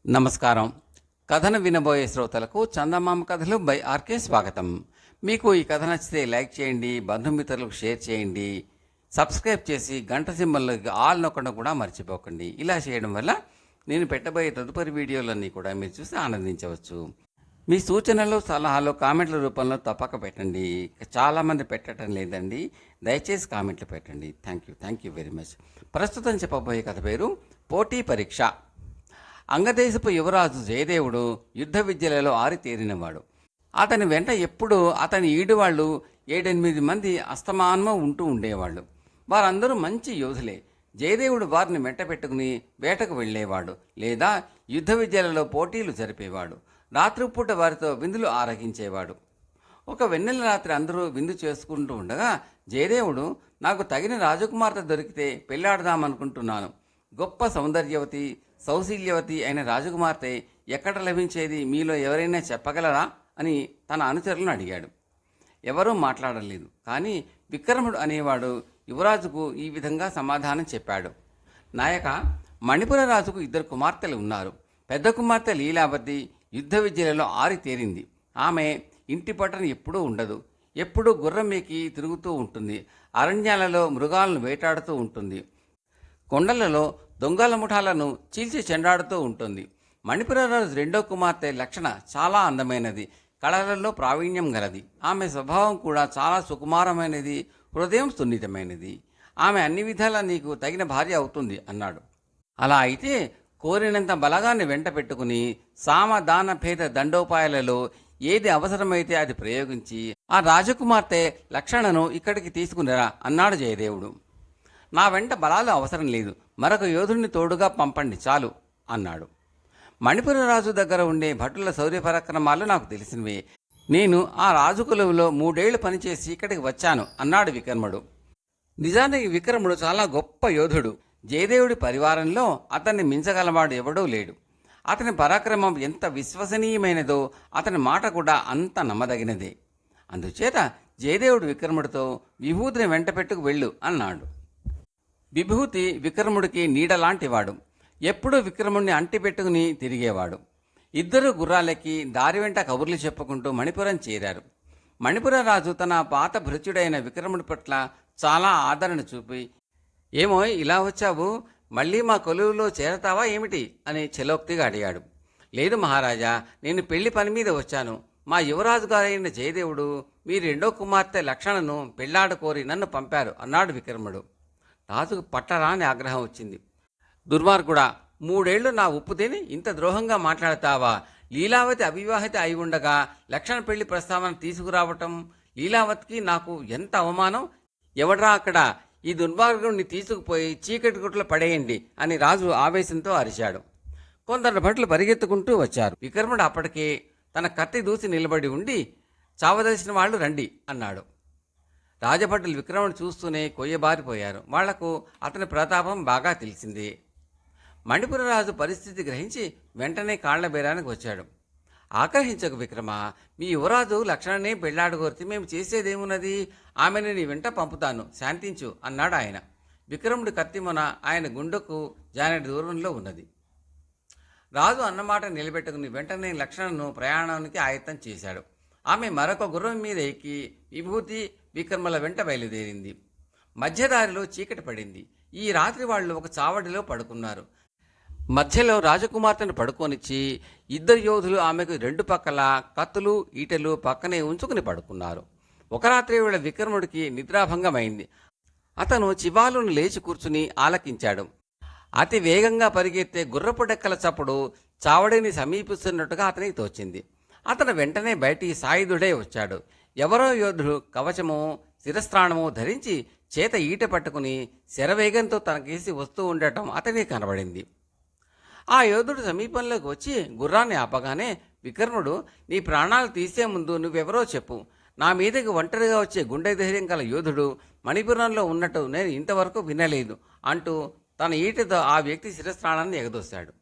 నమస్కారం. కథను వినబోయే శ్రోతలకు చందమామ కథలు బై ఆర్కే స్వాగతం. మీకు ఈ కథ నచ్చితే లైక్ చేయండి, బంధుమిత్రులకు షేర్ చేయండి, సబ్స్క్రైబ్ చేసి గంట సింబల్కి ఆల్ నొక్కడం కూడా మర్చిపోకండి. ఇలా చేయడం వల్ల నేను పెట్టబోయే తదుపరి వీడియోలన్నీ కూడా మీరు చూసి ఆనందించవచ్చు. మీ సూచనలు సలహాలు కామెంట్ల రూపంలో తప్పక పెట్టండి. చాలామంది పెట్టడం లేదండి, దయచేసి కామెంట్లు పెట్టండి. Thank you very much. ప్రస్తుతం చెప్పబోయే కథ పేరు పోటీ పరీక్ష. అంగదేశపు యువరాజు జయదేవుడు యుద్ధ విద్యలలో ఆరితేరినవాడు. అతని వెంట ఎప్పుడూ అతని ఈడువాళ్లు 7-8 మంది అస్తమానం ఉంటూ ఉండేవాళ్ళు. వారందరూ మంచి యోధులే. జయదేవుడు వారిని వెంట పెట్టుకుని వేటకు వెళ్లేవాడు, లేదా యుద్ధ విద్యలలో పోటీలు జరిపేవాడు. రాత్రిపూట వారితో విందులు ఆరగించేవాడు. ఒక వెన్నెల రాత్రి అందరూ విందు చేసుకుంటూ ఉండగా జయదేవుడు, నాకు తగిన రాజకుమార్తె దొరికితే పెళ్లాడదామనుకుంటున్నాను. గొప్ప సౌందర్యవతి సౌశీల్యవతి అయిన రాజకుమార్తె ఎక్కడ లభించేది, మీలో ఎవరైనా చెప్పగలరా అని తన అనుచరులను అడిగాడు. ఎవరూ మాట్లాడలేదు. కానీ విక్రముడు అనేవాడు యువరాజుకు ఈ విధంగా సమాధానం చెప్పాడు. నాయక, మణిపుర రాజుకు 2 కుమార్తెలు ఉన్నారు. పెద్ద కుమార్తె లీలావతి యుద్ధ విద్యలలో ఆరితేరింది. ఆమె ఇంటి పట్టణ ఎప్పుడూ ఉండదు. ఎప్పుడూ గుర్రం ఎక్కి తిరుగుతూ ఉంటుంది. అరణ్యాలలో మృగాలను వేటాడుతూ ఉంటుంది. కొండలలో దొంగల ముఠాలను చీల్చి చెండాడుతూ ఉంటుంది. మణిపురరాజు 2వ కుమార్తె లక్షణ చాలా అందమైనది, కళలలో ప్రావీణ్యం గలది. ఆమె స్వభావం కూడా చాలా సుకుమారమైనది, హృదయం సున్నితమైనది. ఆమె అన్ని విధాలా నీకు తగిన భార్య అవుతుంది అన్నాడు. అలా అయితే కోరినంత బలగాన్ని వెంట పెట్టుకుని సామ దాన భేద దండోపాయాలలో ఏది అవసరమైతే అది ప్రయోగించి ఆ రాజకుమార్తె లక్షణను ఇక్కడికి తీసుకునిరా అన్నాడు జయదేవుడు. నా వెంట బలాలు అవసరం లేదు, మరొక యోధుడిని తోడుగా పంపండి చాలు అన్నాడు. మణిపుర రాజు దగ్గర ఉండే భటుల శౌర్యపరాక్రమాలు నాకు తెలిసినవే. నేను ఆ రాజు కులంలో 3 ఏళ్లు పనిచేసి ఇక్కడికి వచ్చాను అన్నాడు విక్రముడు. నిజానికి విక్రముడు చాలా గొప్ప యోధుడు. జయదేవుడి పరివారంలో అతన్ని మించగలవాడు ఎవడూ లేడు. అతని పరాక్రమం ఎంత విశ్వసనీయమైనదో అతని మాట కూడా అంత నమ్మదగినదే. అందుచేత జయదేవుడు విక్రముడితో విభూతిని వెంట పెట్టుకు వెళ్ళు అన్నాడు. విభూతి విక్రముడికి నీడలాంటివాడు. ఎప్పుడూ విక్రముడిని అంటిపెట్టుకుని తిరిగేవాడు. 2 గుర్రాలెక్కి దారి వెంట కబుర్లు చెప్పుకుంటూ మణిపురం చేరారు. మణిపుర రాజు తన పాత భృత్యుడైన విక్రముడి పట్ల చాలా ఆదరణ చూపి, ఏమో ఇలా వచ్చావు, మళ్ళీ మా కొలువులో చేరతావా ఏమిటి అని చెలోక్తిగా అడిగాడు. లేదు మహారాజా, నేను పెళ్లి పని మీద వచ్చాను. మా యువరాజు గారైన జయదేవుడు మీ 2వ కుమార్తె లక్షణను పెళ్లాడకోరి నన్ను పంపారు అన్నాడు విక్రముడు. రాజుకు పట్టరాని ఆగ్రహం వచ్చింది. దుర్మార్గుడా, 3 ఏళ్లు నా ఉప్పు తిని ఇంత ద్రోహంగా మాట్లాడతావా? లీలావతి అవివాహిత అయి ఉండగా లక్షణ పెళ్లి ప్రస్తావన తీసుకురావటం లీలావతికి నాకు ఎంత అవమానం! ఎవడ్రా అక్కడ? ఈ దుర్మార్గుడిని తీసుకుపోయి చీకటి గుట్లో పడేయండి అని రాజు ఆవేశంతో అరిచాడు. కొందరు భటులు పరిగెత్తుకుంటూ వచ్చారు. విక్రముడు అప్పటికే తన కత్తి దూసి నిలబడి ఉండి, చావదలిసిన వాళ్ళు రండి అన్నాడు. రాజభటులు విక్రముడు చూస్తూనే కొయ్యబారిపోయారు. వాళ్లకు అతని ప్రతాపం బాగా తెలిసింది. మణిపుర రాజు పరిస్థితి గ్రహించి వెంటనే కాళ్ల బేరానికి వచ్చాడు. ఆగ్రహించకు విక్రమ, మీ యువరాజు లక్షణనే పెళ్లాడుకోరితే మేము చేసేదేమున్నది? ఆమెను నీ వెంట పంపుతాను, శాంతించు అన్నాడు ఆయన. విక్రముడి కత్తిమొన ఆయన గుండెకు జానెడు దూరంలో ఉన్నది. రాజు అన్నమాట నిలబెట్టుకుని వెంటనే లక్షణను ప్రయాణానికి ఆయత్తం చేశాడు. ఆమె మరొక గుర్రం మీద ఎక్కి విభూతి విక్రముల వెంట బయలుదేరింది. మధ్యదారిలో చీకటి పడింది. ఈ రాత్రి వాళ్ళు ఒక చావడిలో పడుకున్నారు. మధ్యలో రాజకుమార్తెను పడుకోనిచ్చి 2 యోధులు ఆమెకు 2 పక్కల కత్తులు ఈటెలు పక్కనే ఉంచుకుని పడుకున్నారు. ఒక రాత్రి వేళ విక్రముడికి నిద్రాభంగమైంది. అతను చివాలును లేచి కూర్చుని ఆలకించాడు. అతి వేగంగా పరిగెత్తే గుర్రపు డెక్కల చప్పుడు చావడిని సమీపిస్తున్నట్టుగా అతనికి తోచింది. అతను వెంటనే బయటికి సాయుధుడై వచ్చాడు. ఎవరో యోధుడు కవచమో శిరస్త్రాణమో ధరించి చేత ఈట పట్టుకుని శరవేగంతో తనకేసి వస్తూ ఉండటం అతనికి కనబడింది. ఆ యోధుడు సమీపంలోకి వచ్చి గుర్రాన్ని ఆపగానే విక్రముడు, నీ ప్రాణాలు తీసే ముందు నువ్వెవరో చెప్పు. నా మీదకి ఒంటరిగా వచ్చే గుండె ధైర్యం గల యోధుడు మణిపురంలో ఉన్నట్టు నేను ఇంతవరకు వినలేదు అంటూ తన ఈటతో ఆ వ్యక్తి శిరస్త్రాణాన్ని ఎగదోశాడు.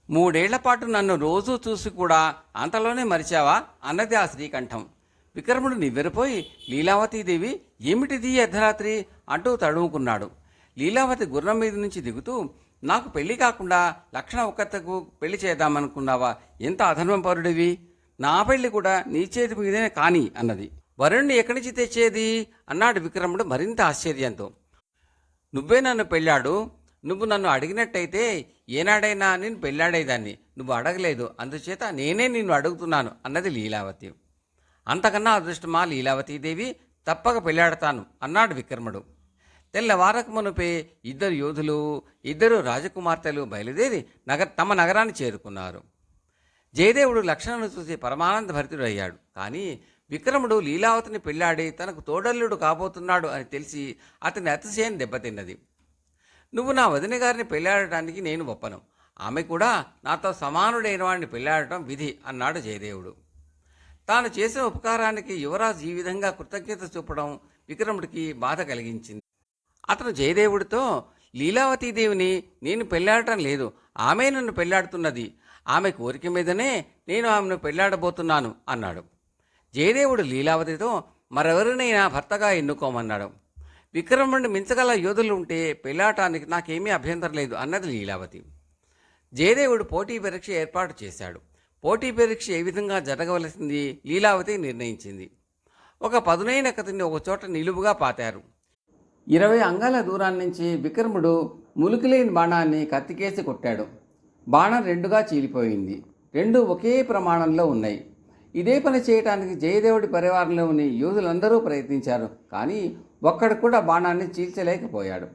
3 ఏళ్ల పాటు నన్ను రోజూ చూసి కూడా అంతలోనే మరిచావా అన్నది ఆ శ్రీకంఠం. విక్రముడు నివ్వెరపోయి, లీలావతీదేవి ఏమిటిది అర్ధరాత్రి అంటూ తడుముకున్నాడు. లీలావతి గుర్రం మీద నుంచి దిగుతూ, నాకు పెళ్లి కాకుండా లక్షణ ఒక్కతకు పెళ్లి చేద్దామనుకున్నావా? ఎంత అధర్మపరుడివి! నా పెళ్లి కూడా నీ చేతి మీదనే కాని అన్నది. వరుణ్ణి ఎక్కడి నుంచి తెచ్చేది అన్నాడు విక్రముడు మరింత ఆశ్చర్యంతో. నువ్వే నన్ను పెళ్ళాడు. నువ్వు నన్ను అడిగినట్టయితే ఏనాడైనా నేను పెళ్ళాడేదాన్ని. నువ్వు అడగలేదు, అందుచేత నేనే నిన్ను అడుగుతున్నాను అన్నది లీలావతి. అంతకన్నా అదృష్టమా లీలావతీదేవి? తప్పక పెళ్ళాడతాను అన్నాడు విక్రముడు. తెల్లవారకు మునుపే ఇద్దరు యోధులు, ఇద్దరు రాజకుమార్తెలు బయలుదేరి తమ నగరాన్ని చేరుకున్నారు. జయదేవుడు లక్ష్మణును చూసి పరమానంద భరితుడయ్యాడు. కానీ విక్రముడు లీలావతిని పెళ్ళాడి తనకు తోడల్లుడు కాబోతున్నాడు అని తెలిసి అతని అతిశయం దెబ్బతిన్నది. నువ్వు నా వదిన గారిని పెళ్ళాడటానికి నేను ఒప్పను. ఆమె కూడా నాతో సమానుడైన వాడిని పెళ్ళాడటం విధి అన్నాడు జయదేవుడు. తాను చేసిన ఉపకారానికి యువరాజు ఈ విధంగా కృతజ్ఞత చూపడం విక్రముడికి బాధ కలిగించింది. అతను జయదేవుడితో, లీలావతీదేవిని నేను పెళ్ళాడటం లేదు, ఆమె నన్ను పెళ్ళాడుతున్నది. ఆమె కోరిక మీదనే నేను ఆమెను పెళ్ళాడబోతున్నాను అన్నాడు. జయదేవుడు లీలావతితో మరెవరినైనా భర్తగా ఎన్నుకోమన్నాడు. విక్రముడిని మించగల యోధులు ఉంటే పెళ్ళాటానికి నాకేమీ అభ్యంతరం లేదు అన్నది లీలావతి. జయదేవుడు పోటీ పరీక్ష ఏర్పాటు చేశాడు. పోటీ పరీక్ష ఏ విధంగా జరగవలసింది లీలావతి నిర్ణయించింది. ఒక పదునైన కత్తిని ఒక చోట నిలువుగా పాతారు. 20 అంగాల దూరాన్ని నుంచి విక్రముడు ములుకులేని బాణాన్ని కత్తికేసి కొట్టాడు. బాణం రెండుగా చీలిపోయింది. రెండు ఒకే ప్రమాణంలో ఉన్నాయి. ఇదే పని చేయటానికి జయదేవుడి పరివారంలోని యోధులందరూ ప్రయత్నించారు. కానీ ఒక్కడు కూడా బాణాన్ని చీల్చలేకపోయాడు.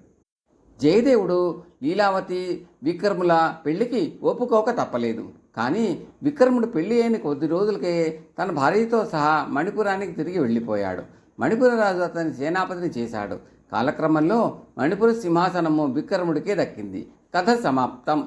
జయదేవుడు లీలావతి విక్రముల పెళ్లికి ఒప్పుకోక తప్పలేదు. కానీ విక్రముడు పెళ్లి అయిన కొద్ది రోజులకే తన భార్యతో సహా మణిపురానికి తిరిగి వెళ్ళిపోయాడు. మణిపుర రాజు అతని సేనాపతిని చేశాడు. కాలక్రమంలో మణిపుర సింహాసనము విక్రముడికే దక్కింది. కథ సమాప్తం.